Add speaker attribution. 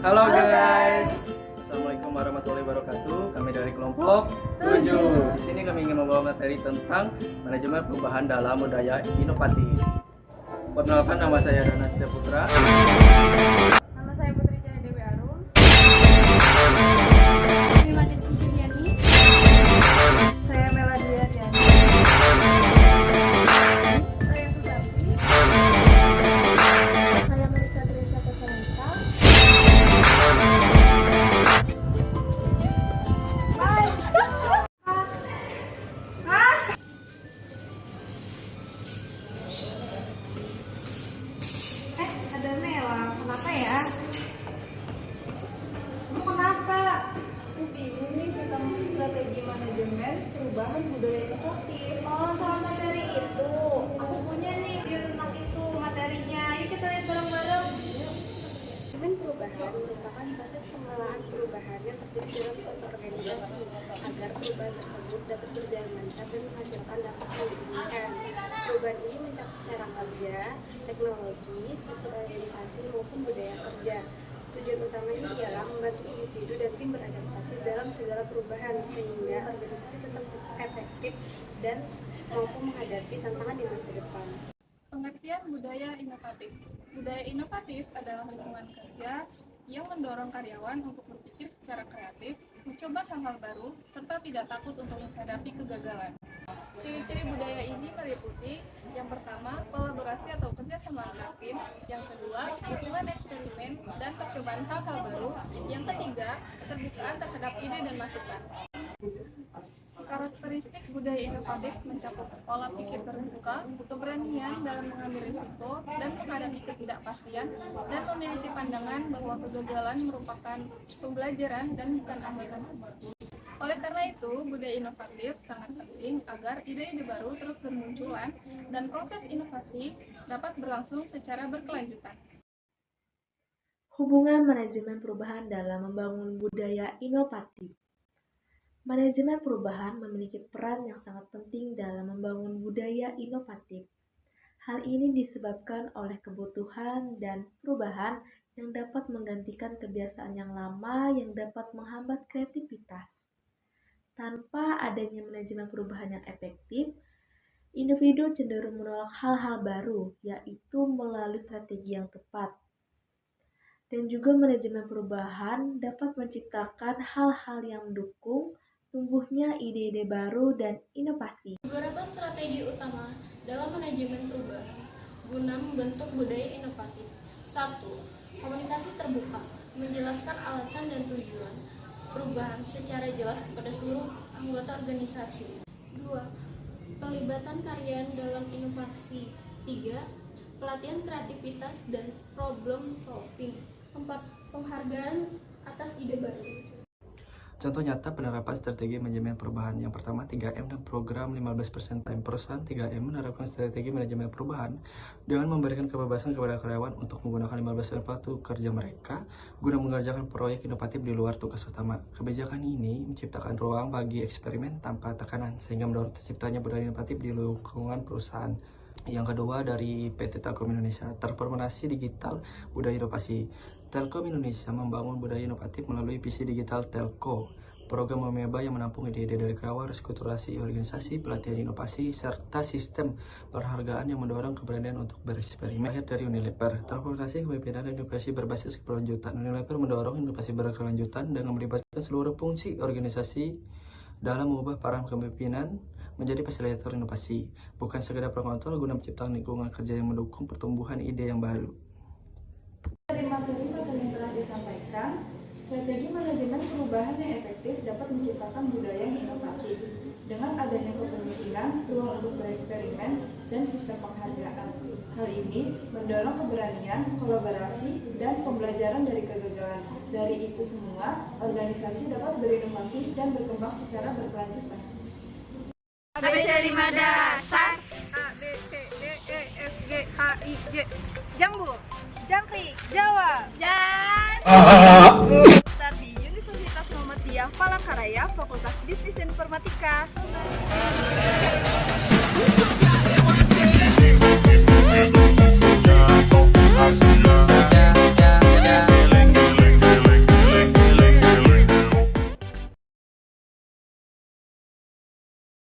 Speaker 1: Halo guys. Assalamualaikum warahmatullahi wabarakatuh. Kami dari kelompok 7. Di sini kami ingin membawa materi tentang manajemen perubahan dalam budaya inovatif. Perkenalkan, nama saya Dana Setia Putra.
Speaker 2: Nama saya Putri Cahaya Dewi Arum. Madit Juliani. Saya Melody Aryani. Saya Susanti. Saya Melisa Teresa Tesanita. Ada Mela, kenapa ya? Kamu kenapa? Aku bingung nih tentang strategi manajemen perubahan budaya inovatif. Oh, soal materi itu. Aku punya nih video tentang itu materinya. Yuk kita lihat bareng-bareng.
Speaker 3: Manajemen perubahan merupakan proses pengelolaan perubahan yang terjadi dalam suatu organisasi agar perubahan tersebut dapat berjalan lancar dan menghasilkan dampak yang diinginkan. Perubahan ini mencakup cara kerja, teknologi, sistem organisasi maupun budaya kerja. Tujuan utamanya ialah membantu individu dan tim beradaptasi dalam segala perubahan sehingga organisasi tetap efektif dan mampu menghadapi tantangan di masa depan.
Speaker 2: Pengertian budaya inovatif. Budaya inovatif adalah lingkungan kerja yang mendorong karyawan untuk berpikir secara kreatif, mencoba hal-hal baru, serta tidak takut untuk menghadapi kegagalan. Ciri-ciri budaya ini meliputi yang pertama, kolaborasi atau kerjasama antar tim, yang kedua, dukungan eksperimen dan percobaan hal-hal baru, yang ketiga, keterbukaan terhadap ide dan masukan. Karakteristik budaya inovatif mencakup pola pikir terbuka, keberanian dalam mengambil risiko dan menghadapi ketidakpastian, dan memiliki pandangan bahwa kegagalan merupakan pembelajaran dan bukan akhir. Oleh karena itu, budaya inovatif sangat penting agar ide-ide baru terus bermunculan dan proses inovasi dapat berlangsung secara berkelanjutan.
Speaker 4: Hubungan manajemen perubahan dalam membangun budaya inovatif. Manajemen perubahan memiliki peran yang sangat penting dalam membangun budaya inovatif. Hal ini disebabkan oleh kebutuhan dan perubahan yang dapat menggantikan kebiasaan yang lama yang dapat menghambat kreativitas. Tanpa adanya manajemen perubahan yang efektif, individu cenderung menolak hal-hal baru, yaitu melalui strategi yang tepat. Dan juga manajemen perubahan dapat menciptakan hal-hal yang mendukung tumbuhnya ide-ide baru dan inovasi.
Speaker 5: Beberapa strategi utama dalam manajemen perubahan guna membentuk budaya inovatif. 1. Komunikasi terbuka, menjelaskan alasan dan tujuan perubahan secara jelas kepada seluruh anggota organisasi. 2. Pelibatan karyawan dalam inovasi. 3. Pelatihan kreativitas dan problem solving. 4. Penghargaan atas ide baru.
Speaker 1: Contoh nyata penerapan strategi manajemen perubahan. Yang pertama 3M dan program 15% time. Perusahaan 3M menerapkan strategi manajemen perubahan dengan memberikan kebebasan kepada karyawan untuk menggunakan 15% waktu kerja mereka guna mengerjakan proyek inovatif di luar tugas utama. Kebijakan ini menciptakan ruang bagi eksperimen tanpa tekanan sehingga mendorong terciptanya budaya inovatif di lingkungan perusahaan. Yang kedua dari PT Telkom Indonesia, transformasi digital budaya inovasi. Telkom Indonesia membangun budaya inovatif melalui visi digital Telco, program Ameba yang menampung ide-ide dari karyawan, restrukturasi organisasi, pelatihan inovasi, serta sistem penghargaan yang mendorong keberanian untuk bereksperimen. Akhir dari Unilever, transformasi kepemimpinan dan inovasi berbasis keberlanjutan. Unilever mendorong inovasi berkelanjutan dengan melibatkan seluruh fungsi organisasi dalam mengubah peran kepemimpinan menjadi fasilitator inovasi, bukan sekedar pengontrol guna menciptakan lingkungan kerja yang mendukung pertumbuhan ide yang baru.
Speaker 2: Dari materi yang telah disampaikan, strategi manajemen perubahan yang efektif dapat menciptakan budaya yang inovatif. Dengan adanya kepemimpinan, ruang untuk bereksperimen, dan sistem penghargaan. Hal ini mendorong keberanian, kolaborasi, dan pembelajaran dari kegagalan. Dari itu semua, organisasi dapat berinovasi dan berkembang secara berkelanjutan.
Speaker 6: ABC 5 dasar. A, B, C, D, E, F, G, H, I, J. Jambu.
Speaker 3: Jangkrik, Jawa,
Speaker 6: Dan
Speaker 3: di Universitas Muhammadiyah Palangkaraya, Fakultas Bisnis dan Informatika.